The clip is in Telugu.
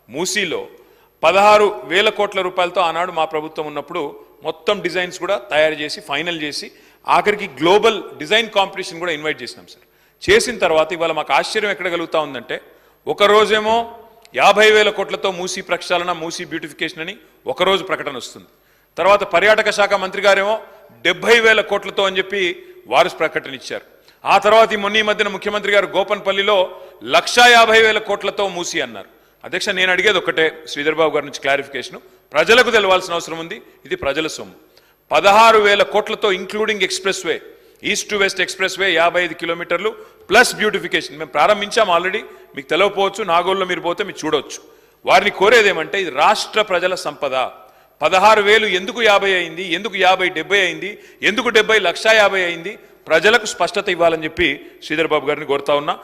మూసీలో 16,000 కోట్ల రూపాయలతో ఆనాడు మా ప్రభుత్వం ఉన్నప్పుడు మొత్తం డిజైన్స్ కూడా తయారు చేసి ఫైనల్ చేసి ఆఖరికి గ్లోబల్ డిజైన్ కాంపిటీషన్ కూడా ఇన్వైట్ చేసినాం సార్. చేసిన తర్వాత ఇవాళ మాకు ఆశ్చర్యం ఎక్కడ కలుగుతా ఉందంటే, ఒకరోజేమో 50,000 కోట్లతో మూసీ ప్రక్షాళన, మూసీ బ్యూటిఫికేషన్ అని ఒకరోజు ప్రకటన వస్తుంది. తర్వాత పర్యాటక శాఖ మంత్రి గారేమో 70,000 కోట్లతో అని చెప్పి వారు ప్రకటన ఇచ్చారు. ఆ తర్వాత ఈ మధ్యన ముఖ్యమంత్రి గారు గోపన్పల్లిలో 150,000 కోట్లతో మూసీ అన్నారు. అధ్యక్ష, నేను అడిగేది ఒకటే, శ్రీధర్ బాబు గారి నుంచి క్లారిఫికేషన్, ప్రజలకు తెలవాల్సిన అవసరం ఉంది. ఇది ప్రజల సొమ్ము. 16,000 కోట్లతో including express way, east to west express way 55 కిలోమీటర్లు ప్లస్ బ్యూటిఫికేషన్ మేము ప్రారంభించాం ఆల్రెడీ. మీకు తెలవపోవచ్చు, నాగోల్లో మీరు పోతే మీరు చూడవచ్చు. వారిని కోరేదేమంటే, ఇది రాష్ట్ర ప్రజల సంపద. 16,000 ఎందుకు 50 అయింది, ఎందుకు 50 70 అయింది, ఎందుకు 70 150 అయింది, ప్రజలకు స్పష్టత ఇవ్వాలని చెప్పి శ్రీధర్ బాబు గారిని కోరుతా ఉన్నా.